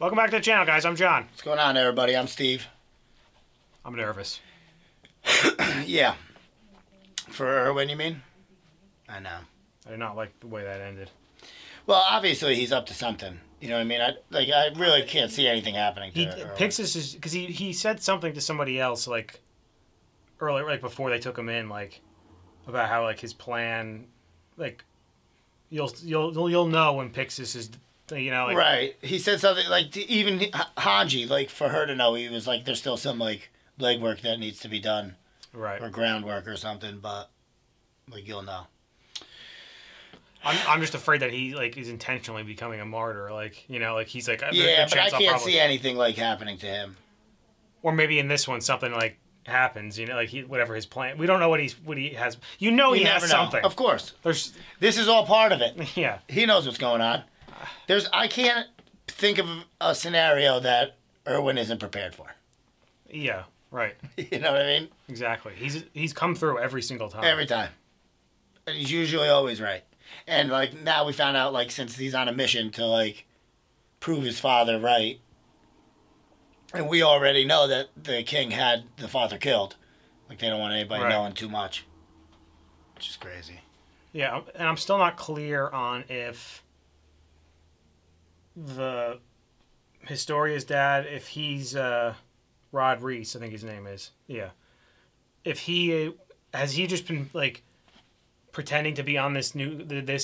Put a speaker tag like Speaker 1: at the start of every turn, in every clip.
Speaker 1: Welcome back to the channel, guys. I'm John.
Speaker 2: What's going on, everybody? I'm Steve.
Speaker 1: I'm nervous.
Speaker 2: Yeah. For Erwin, you mean? I know.
Speaker 1: I did not like the way that ended.
Speaker 2: Well, obviously he's up to something. You know what I mean? I really can't see anything happening to Erwin.
Speaker 1: Pixis is because he said something to somebody else like earlier, like before they took him in, like about how like his plan, like you'll know when Pixis is, you know, like,
Speaker 2: right. He said something like to even Hanji, like for her to know, he was like, there's still some like legwork that needs to be done,
Speaker 1: right,
Speaker 2: or groundwork or something, but like you'll know.
Speaker 1: I'm just afraid that he like is intentionally becoming a martyr, like, you know, like he's like,
Speaker 2: yeah, but I can't see anything like happening to him.
Speaker 1: Or maybe in this one something like happens, you know, like whatever his plan. We don't know what he has. You know, he has something.
Speaker 2: Of course,
Speaker 1: this
Speaker 2: is all part of it.
Speaker 1: Yeah,
Speaker 2: he knows what's going on. I can't think of a scenario that Erwin isn't prepared for.
Speaker 1: Yeah, right.
Speaker 2: You know what I mean?
Speaker 1: Exactly. He's come through every single time.
Speaker 2: Every time. And he's usually always right. And like now we found out, like, since he's on a mission to like prove his father right, and we already know that the king had the father killed. Like, they don't want anybody knowing too much. Which is crazy.
Speaker 1: Yeah, and I'm still not clear on if the Historia's dad, if he's Rod Reese, I think his name is. Yeah. If he has he just been like pretending to be on this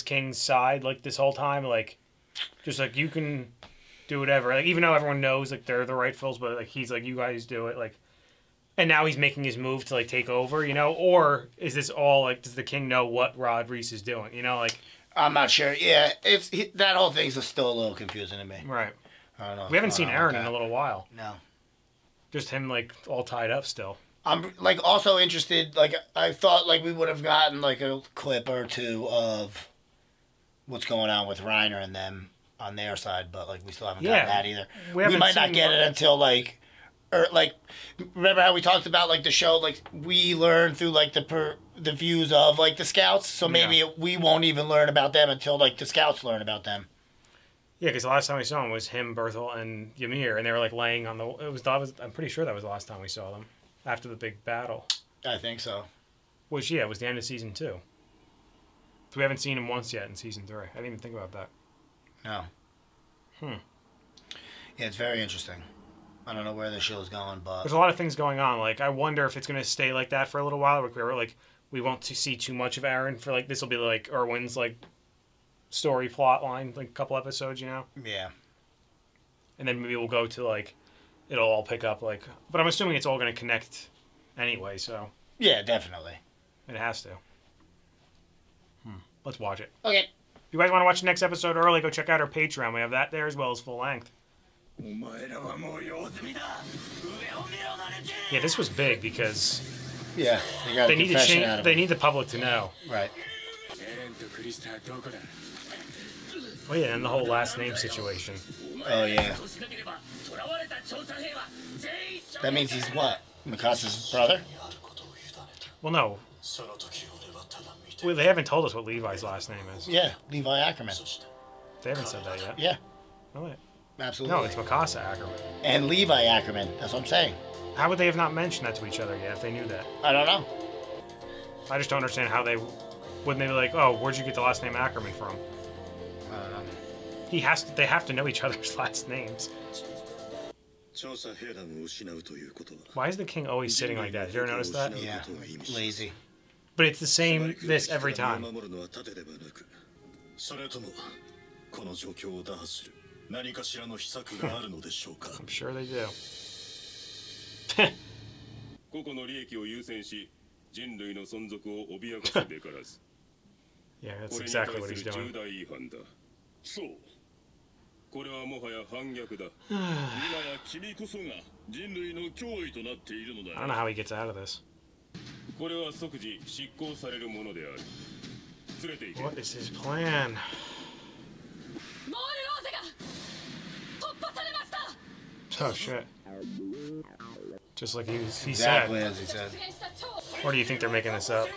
Speaker 1: king's side like this whole time, like just like you can do whatever, like even though everyone knows like they're the rightfuls, but like he's like, you guys do it, like, and now he's making his move to like take over, you know? Or is this all like, does the king know what Rod Reese is doing, you know? Like,
Speaker 2: I'm not sure. Yeah, that whole thing's still a little confusing to me.
Speaker 1: Right.
Speaker 2: I don't know.
Speaker 1: We haven't seen Aaron in a little while.
Speaker 2: No.
Speaker 1: Just him like all tied up still.
Speaker 2: I'm like also interested. Like, I thought like we would have gotten like a clip or two of what's going on with Reiner and them on their side, but like we still haven't gotten that either. We might not get it until like, or like, remember how we talked about like the show? Like, we learn through like the views of like the scouts. So maybe we won't even learn about them until like the scouts learn about them.
Speaker 1: Yeah, because the last time we saw him was him, Berthel, and Ymir, and they were like laying on the. I'm pretty sure that was the last time we saw them after the big battle.
Speaker 2: I think so.
Speaker 1: Which, yeah, was the end of season 2. So we haven't seen him once yet in season 3. I didn't even think about that.
Speaker 2: No. Yeah, it's very interesting. I don't know where the show's going, but
Speaker 1: there's a lot of things going on. Like, I wonder if it's going to stay like that for a little while. Like, we won't see too much of Aaron for like, this will be like Erwin's like story plot line, like a couple episodes, you know?
Speaker 2: Yeah.
Speaker 1: And then maybe we'll go to like, it'll all pick up like, but I'm assuming it's all going to connect anyway, so.
Speaker 2: Yeah, definitely.
Speaker 1: It has to. Let's watch it.
Speaker 2: Okay.
Speaker 1: If you guys want to watch the next episode early, go check out our Patreon. We have that there as well as full length. Yeah, this was big because they need to change. They need the public to know.
Speaker 2: Right.
Speaker 1: Oh yeah, and the whole last name situation.
Speaker 2: Oh yeah. That means he's what? Mikasa's brother?
Speaker 1: Well, no. Well, they haven't told us what Levi's last name is.
Speaker 2: Yeah, Levi Ackerman.
Speaker 1: They haven't said that yet.
Speaker 2: Yeah.
Speaker 1: Oh,
Speaker 2: absolutely.
Speaker 1: No, it's Mikasa Ackerman.
Speaker 2: And Levi Ackerman. That's what I'm saying.
Speaker 1: How would they have not mentioned that to each other yet if they knew that?
Speaker 2: I don't know.
Speaker 1: I just don't understand how they... Wouldn't they be like, oh, where'd you get the last name Ackerman from?
Speaker 2: I don't know.
Speaker 1: They have to know each other's last names. Why is the king always sitting like that? Did you ever notice that?
Speaker 2: Yeah, lazy.
Speaker 1: But it's the same every time.
Speaker 3: I'm
Speaker 1: sure they do. Yeah, that's exactly what he's doing. I don't know how he gets out of this. What is his plan? Oh shit. Just like he
Speaker 2: exactly
Speaker 1: said.
Speaker 2: As he said.
Speaker 1: Or do you think they're making this up?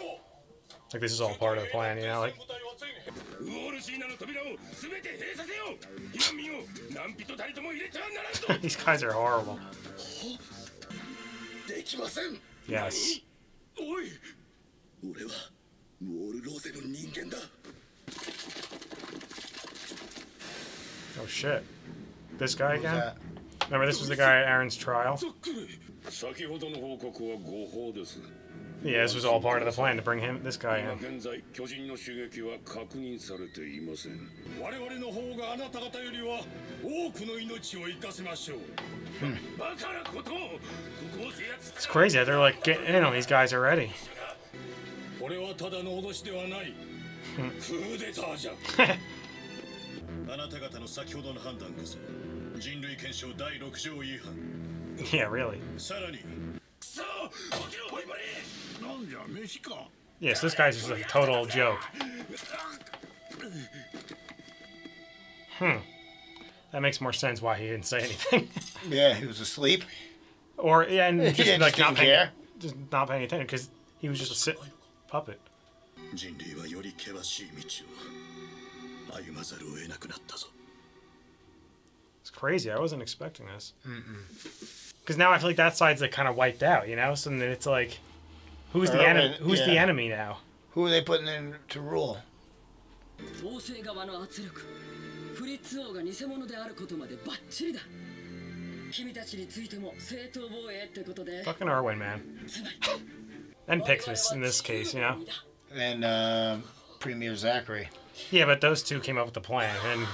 Speaker 1: Like this is all part of the plan, you know? Like These guys are horrible. Yes. Oh shit. This guy again? Remember, this was the guy at Aaron's trial? Yeah, this was all part of the plan to bring this guy in. It's crazy. They're like getting in on these guys already. Yeah, really. Yes, this guy's just a total joke. That makes more sense why he didn't say anything.
Speaker 2: Yeah, he was asleep.
Speaker 1: Or, yeah, and just
Speaker 2: Yeah,
Speaker 1: like
Speaker 2: just
Speaker 1: not paying attention because he was just a puppet. It's crazy. I wasn't expecting this. Because now I feel like that side's like kind of wiped out, you know? So then it's like, who's the enemy? Who's the enemy now?
Speaker 2: Who are they putting in to rule?
Speaker 1: Fucking Erwin, man. And Pixis in this case, you know?
Speaker 2: And Premier Zachary.
Speaker 1: Yeah, but those two came up with the plan, and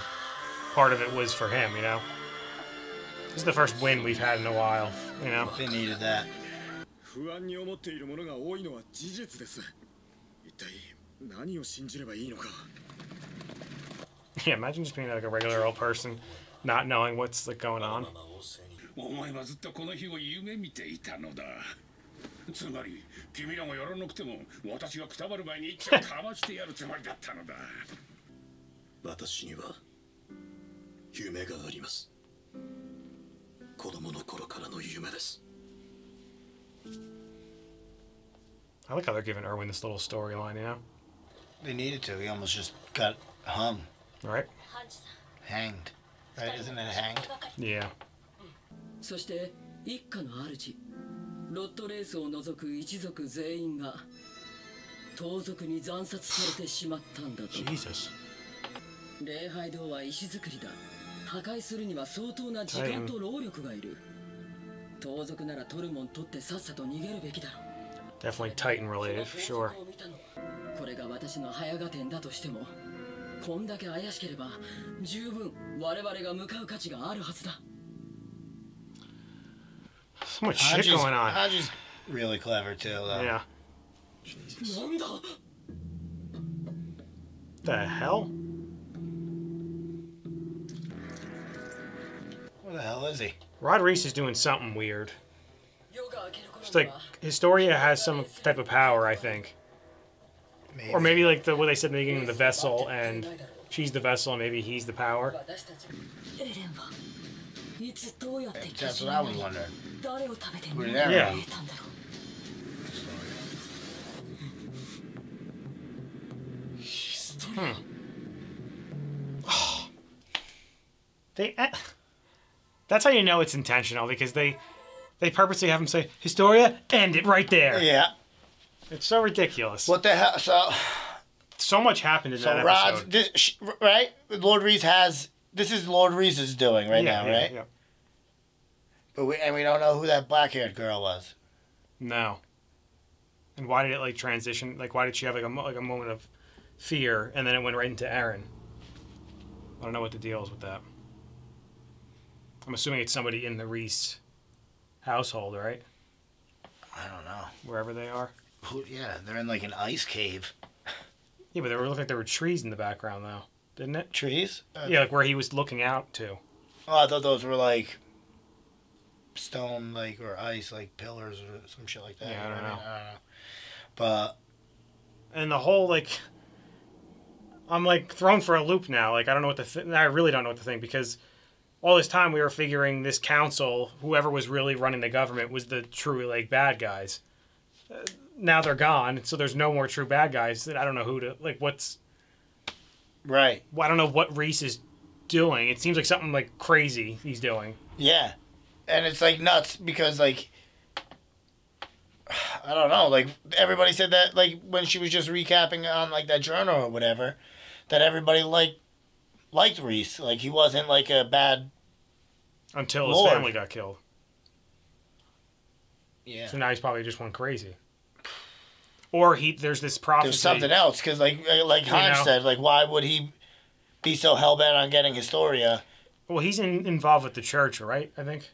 Speaker 1: part of it was for him, you know? This is the first win we've had in a while, you know?
Speaker 2: They needed that.
Speaker 1: Yeah, imagine just being like a regular old person, not knowing what's like going on. I like how they're giving Erwin this little storyline, you know?
Speaker 2: They needed to. He almost just got hung.
Speaker 1: Right?
Speaker 2: Hanged. Right? Isn't it hanged?
Speaker 1: Yeah.
Speaker 3: そして一家の主ロットレースを除く一族全員が盗賊に惨殺されてしまったんだと。
Speaker 1: Jesus.
Speaker 3: 礼拝堂は石造りだ。破壊するには相当な時間と労力がいる。盗賊なら取るもん取ってさっさと逃げるべきだろう。
Speaker 1: Definitely Titan related, for sure.
Speaker 3: これが私の早合点だとしても、こんだけ怪しければ十分我々が向かう価値があるはずだ。
Speaker 1: So much shit going on.
Speaker 2: Haji's really clever too, though.
Speaker 1: Yeah. The hell?
Speaker 2: Where the hell is he?
Speaker 1: Rod Reese is doing something weird. It's like Historia has some type of power, I think.
Speaker 2: Maybe.
Speaker 1: Or maybe like what they said in the beginning, the vessel, and she's the vessel, and maybe he's the power.
Speaker 2: That's what I was wondering. Who did that
Speaker 1: Yeah.
Speaker 2: run?
Speaker 1: That's how you know it's intentional, because they purposely have him say Historia, end it right there.
Speaker 2: Yeah.
Speaker 1: It's so ridiculous.
Speaker 2: What the hell?
Speaker 1: So much happened in that
Speaker 2: Rod's,
Speaker 1: episode.
Speaker 2: right? Lord Reese has. This is Lord Reese's doing right now, right?
Speaker 1: Yeah.
Speaker 2: But we don't know who that black-haired girl was.
Speaker 1: No. And why did it like transition? Like, why did she have like a moment of fear, and then it went right into Aaron? I don't know what the deal is with that. I'm assuming it's somebody in the Reese household, right?
Speaker 2: I don't know.
Speaker 1: Wherever they are.
Speaker 2: Yeah, they're in like an ice cave.
Speaker 1: Yeah, but they looked like there were trees in the background, though, didn't it?
Speaker 2: Trees?
Speaker 1: Yeah, like where he was looking out to.
Speaker 2: Oh, I thought those were like stone, like, or ice, like pillars or some shit like that.
Speaker 1: Yeah, I don't know.
Speaker 2: I don't know. But
Speaker 1: and the whole like, I'm like thrown for a loop now. Like I don't know what to I really don't know what to think, because all this time we were figuring this council, whoever was really running the government, was the true like bad guys. Now they're gone, so there's no more true bad guys. I don't know who to like. What's
Speaker 2: Right.
Speaker 1: Well, I don't know what Reese is doing. It seems like something like crazy he's doing.
Speaker 2: Yeah. And it's like nuts because like I don't know, like everybody said that like when she was just recapping on like that journal or whatever, that everybody liked Reese. Like he wasn't like a bad
Speaker 1: until
Speaker 2: Lord.
Speaker 1: His family got killed.
Speaker 2: Yeah.
Speaker 1: So now he's probably just went crazy. Or there's this prophecy.
Speaker 2: There's something else because like Hans said, like why would he be so hellbent on getting Historia?
Speaker 1: Well, he's involved with the church, right? I think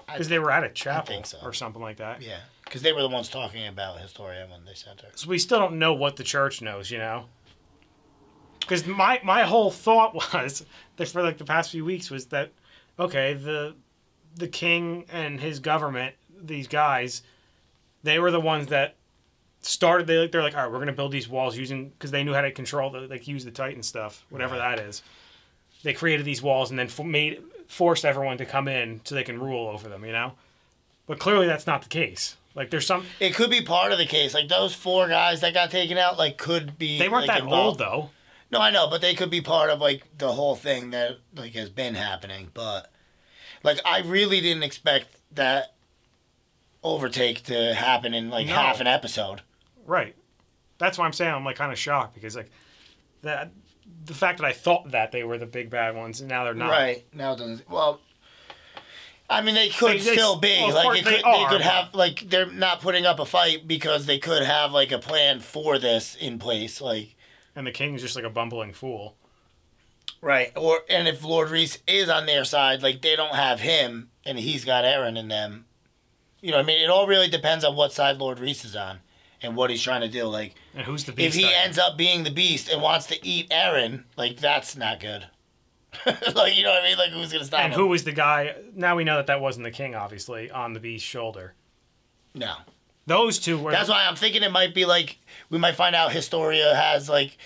Speaker 1: because they were at a chapel or something like that.
Speaker 2: Yeah, because they were the ones talking about Historia when they sent her.
Speaker 1: So we still don't know what the church knows, you know. Because my whole thought was that for like the past few weeks was that okay, the king and his government, these guys, they were the ones that started. They're like, all right, we're gonna build these walls using because they knew how to control use the Titan stuff, whatever that is. They created these walls and then forced everyone to come in so they can rule over them, you know. But clearly that's not the case. Like there's some.
Speaker 2: It could be part of the case. Like those 4 guys that got taken out, like could be.
Speaker 1: They weren't
Speaker 2: like,
Speaker 1: that
Speaker 2: involved.
Speaker 1: old though.
Speaker 2: No, I know, but they could be part of like the whole thing that like has been happening. But like I really didn't expect that overtake to happen in like half an episode.
Speaker 1: Right. That's why I'm saying I'm like kind of shocked because like that the fact that I thought that they were the big bad ones and now they're not.
Speaker 2: Right. Now it doesn't. Well, I mean they could still be like they could have like they're not putting up a fight because they could have like a plan for this in place like.
Speaker 1: And the king's just like a bumbling fool.
Speaker 2: Right. And if Lord Reese is on their side, like they don't have him and he's got Eren in them. You know what I mean? It all really depends on what side Lord Reese is on and what he's trying to do. Like
Speaker 1: and who's the beast?
Speaker 2: If he ends up being the beast and wants to eat Eren, like that's not good. Like you know what I mean? Like who's gonna stop him?
Speaker 1: And who was the guy now we know that wasn't the king, obviously, on the beast's shoulder.
Speaker 2: No.
Speaker 1: Those two were.
Speaker 2: That's why I'm thinking it might be like we might find out Historia has like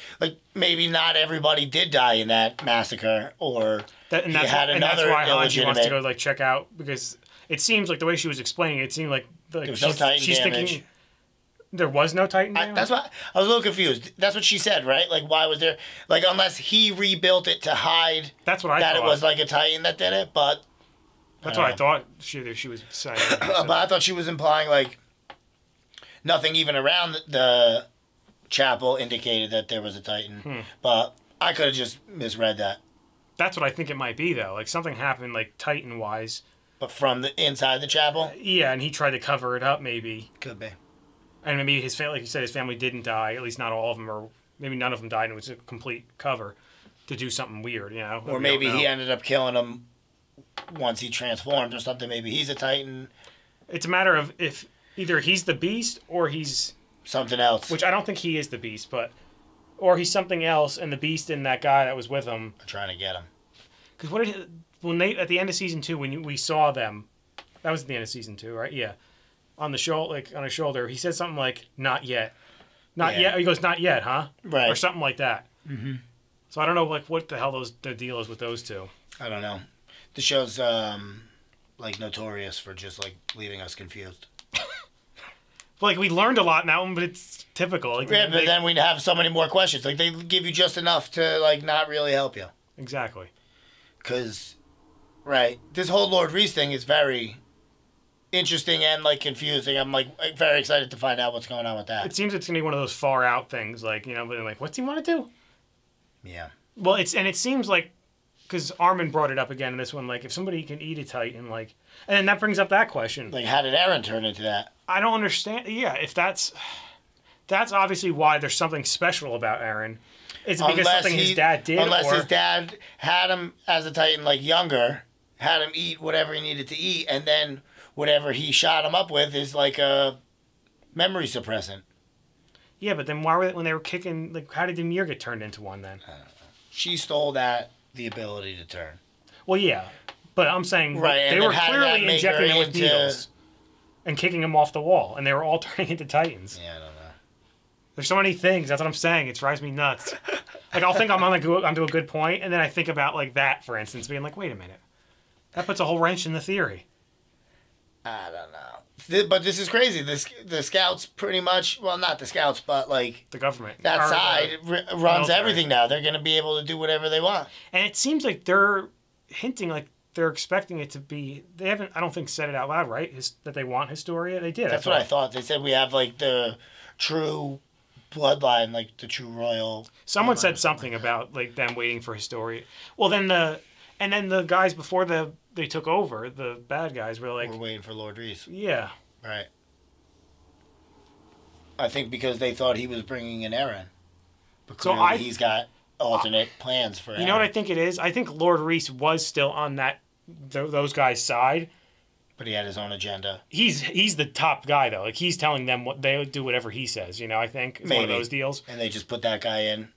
Speaker 2: maybe not everybody did die in that massacre or
Speaker 1: and that's why Heidi wants to go like check out because it seems like the way she was explaining it seemed like
Speaker 2: there was no Titan damage.
Speaker 1: Thinking there was no Titan damage.
Speaker 2: That's why I was a little confused. That's what she said, right? Like why was there like unless he rebuilt it to hide
Speaker 1: that's what I thought.
Speaker 2: It was like a Titan that did it, but
Speaker 1: that's what I thought she was saying.
Speaker 2: But I thought she was implying like nothing even around the chapel indicated that there was a Titan. But I could have just misread that.
Speaker 1: That's what I think it might be, though. Like, something happened, like, Titan-wise.
Speaker 2: But from the inside the chapel?
Speaker 1: Yeah, and he tried to cover it up, maybe.
Speaker 2: Could be.
Speaker 1: And maybe his family, like you said, his family didn't die. At least not all of them, or maybe none of them died, and it was a complete cover to do something weird, you know?
Speaker 2: Or maybe he ended up killing them once he transformed or something. Maybe he's a Titan.
Speaker 1: It's a matter of if either he's the beast or he's
Speaker 2: something else.
Speaker 1: Which I don't think he is the beast, but or he's something else, and the beast and that guy that was with him
Speaker 2: are trying to get him.
Speaker 1: Because when they at the end of season 2, when we saw them, that was at the end of season 2, right? Yeah, on the shoulder, like on his shoulder, he said something like "not yet, not yet." He goes, "Not yet, huh?"
Speaker 2: Right,
Speaker 1: or something like that.
Speaker 2: Mm-hmm.
Speaker 1: So I don't know, like what the hell the deal is with those two.
Speaker 2: I don't know. The show's like notorious for just like leaving us confused.
Speaker 1: Like we learned a lot in that one, but it's typical. Like,
Speaker 2: yeah, but then we'd have so many more questions. Like they give you just enough to like not really help you.
Speaker 1: Exactly.
Speaker 2: Because, right, this whole Lord Reese thing is very interesting and like confusing. I'm like very excited to find out what's going on with that.
Speaker 1: It seems it's gonna be one of those far out things, like but like what's he want to do?
Speaker 2: Yeah.
Speaker 1: Well, it seems like because Armin brought it up again in this one, like if somebody can eat a Titan, like, and then that brings up that question.
Speaker 2: Like, how did Eren turn into that?
Speaker 1: I don't understand. Yeah, if that's obviously why there's something special about Eren. It's because something his dad did.
Speaker 2: Unless his dad had him as a Titan, like younger, had him eat whatever he needed to eat, and then whatever he shot him up with is like a memory suppressant.
Speaker 1: Yeah, but then why were when they were kicking? Like, how did Ymir get turned into one then?
Speaker 2: She stole the ability to turn.
Speaker 1: Well, yeah, but I'm saying
Speaker 2: right,
Speaker 1: they were clearly injecting him with needles and kicking him off the wall, and they were all turning into Titans.
Speaker 2: Yeah, I don't know.
Speaker 1: There's so many things. That's what I'm saying. It drives me nuts. Like I'll think I'm onto a good point, and then I think about like that, for instance, being like, wait a minute, that puts a whole wrench in the theory.
Speaker 2: I don't know. But this is crazy. The scouts pretty much, well, not the scouts, but like
Speaker 1: the government.
Speaker 2: That side runs
Speaker 1: military.
Speaker 2: everything now. They're going to be able to do whatever they want.
Speaker 1: And it seems like they're hinting like they're expecting it to be. They haven't, I don't think, said it out loud, right? That they want Historia. They did.
Speaker 2: That's what I thought. They said we have like the true bloodline, like the true royal.
Speaker 1: Someone said something about like them waiting for Historia. Well, then the guys before they took over, the bad guys were like,
Speaker 2: we're waiting for Lord Reese.
Speaker 1: Yeah.
Speaker 2: Right. I think because they thought he was bringing an Eren. But clearly he's got alternate plans for Eren.
Speaker 1: You know what I think it is? I think Lord Reese was still on those guys' side.
Speaker 2: But he had his own agenda.
Speaker 1: He's the top guy, though. Like, he's telling them what they do whatever he says, I think. It's one of those deals.
Speaker 2: And they just put that guy in.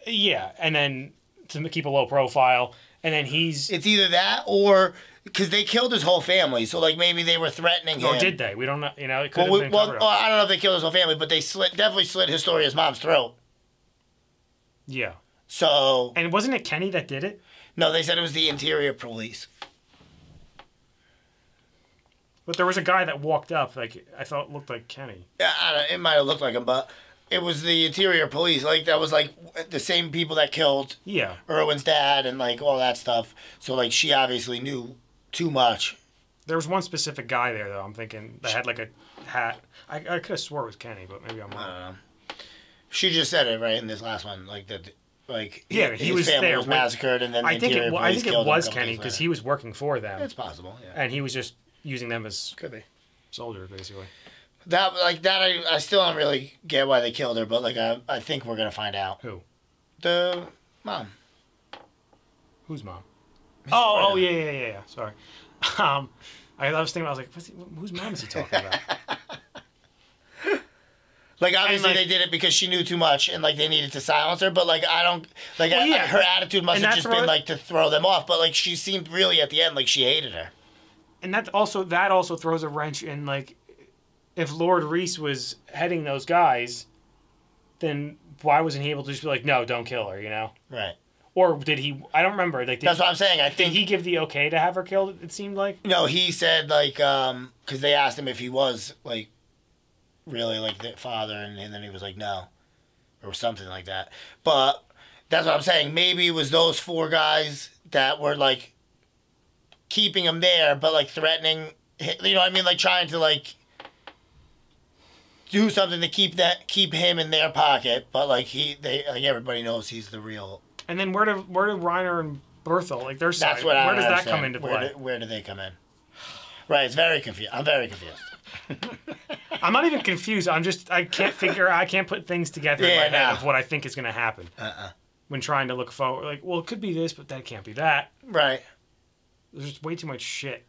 Speaker 1: Yeah, and then to keep a low profile. And then he's...
Speaker 2: It's either that or... Because they killed his whole family, so like maybe they were threatening him.
Speaker 1: Or did they? We don't know. It could have been covered up.
Speaker 2: I don't know if they killed his whole family, but they definitely slit Historia's mom's throat.
Speaker 1: Yeah.
Speaker 2: So...
Speaker 1: And wasn't it Kenny that did it?
Speaker 2: No, they said it was the interior police.
Speaker 1: But there was a guy that walked up, like, I thought looked like Kenny.
Speaker 2: Yeah, it might have looked like him, but it was the interior police. Like, that was, like, the same people that killed Erwin's dad and, like, all that stuff. So, like, she obviously knew too much.
Speaker 1: There was one specific guy there, though, I'm thinking, that had, like, a hat. I could have swore it was Kenny, but maybe I'm wrong.
Speaker 2: I don't know. She just said it, right, in this last one. Like, that... Like
Speaker 1: he was
Speaker 2: family
Speaker 1: there.
Speaker 2: Was massacred, and then
Speaker 1: I think it was Kenny because he was working for them.
Speaker 2: It's possible, yeah.
Speaker 1: And he was just using them as
Speaker 2: could be
Speaker 1: soldiers, basically.
Speaker 2: I still don't really get why they killed her, but like I think we're gonna find out.
Speaker 1: Who?
Speaker 2: The mom.
Speaker 1: Whose mom? Oh, yeah. Sorry. I was thinking, I was like, whose mom is he talking about?
Speaker 2: Like, obviously, they did it because she knew too much, and, like, they needed to silence her, but, like, I don't... Like, her attitude must have just been, like, to throw them off, but, like, she seemed really, at the end, like, she hated her.
Speaker 1: And that also throws a wrench in, like, if Lord Reese was heading those guys, then why wasn't he able to just be like, no, don't kill her,
Speaker 2: Right.
Speaker 1: Or did he... I don't remember. Like,
Speaker 2: that's what I'm saying. Did
Speaker 1: he give the okay to have her killed, it seemed like?
Speaker 2: No, he said, like, because they asked him if he was, like... really like the father, and then he was like no, or something like that. But that's what I'm saying. Maybe it was those 4 guys that were like keeping him there, but like threatening. You know what I mean? Like trying to like do something to keep him in their pocket. But like everybody knows he's the real. And
Speaker 1: then where do Reiner and Berthel, like their side?
Speaker 2: That's what
Speaker 1: where does that come into play?
Speaker 2: Where do they come in? Right. It's very confused. I'm very confused.
Speaker 1: I'm not even confused. I can't put things together in my head of what I think is going to happen. When trying to look forward. Like, well, it could be this, but that can't be that.
Speaker 2: Right.
Speaker 1: There's just way too much shit.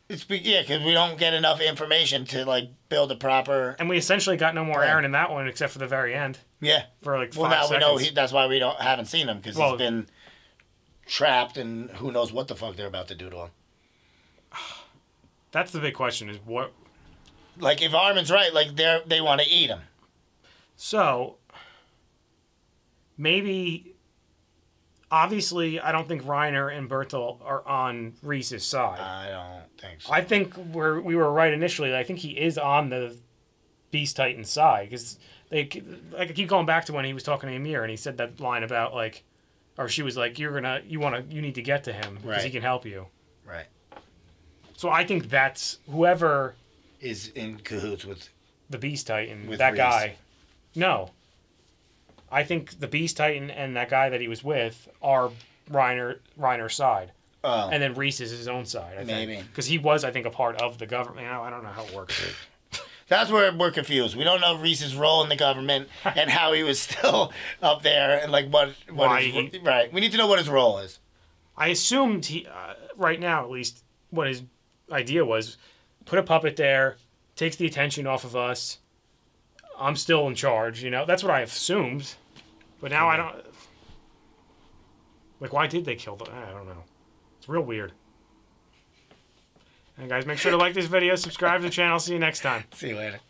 Speaker 2: Because we don't get enough information to, like, build a proper...
Speaker 1: And we essentially got no more Eren in that one, except for the very end.
Speaker 2: Yeah.
Speaker 1: For, like, 5 seconds.
Speaker 2: Well, now we know that's why we haven't seen him, because he's been trapped, and who knows what the fuck they're about to do to him.
Speaker 1: That's the big question, is what...
Speaker 2: Like, if Armin's right, like, they want to eat him.
Speaker 1: So, maybe... Obviously, I don't think Reiner and Bertel are on Reese's side.
Speaker 2: I don't think so.
Speaker 1: I think we were right initially. I think he is on the Beast Titan side, because I keep going back to when he was talking to Ymir, and he said that line about, like... Or she was like, you need to get to him, because he can help you.
Speaker 2: Right.
Speaker 1: So I think that's whoever
Speaker 2: is in cahoots with
Speaker 1: the Beast Titan, with that Reese. Guy. No. I think the Beast Titan and that guy that he was with are Reiner's side. Oh. And then Reese is his own side, I think. Maybe. Because he was, I think, a part of the government. I don't know how it works.
Speaker 2: That's where we're confused. We don't know Reese's role in the government and how he was still up there and like what right. We need to know what his role is.
Speaker 1: I assumed he right now at least what his idea was, put a puppet there, takes the attention off of us. I'm still in charge, That's what I assumed. But now I don't... Like, why did they kill them? I don't know. It's real weird. And guys, make sure to like this video, subscribe to the channel. See you next time.
Speaker 2: See you later.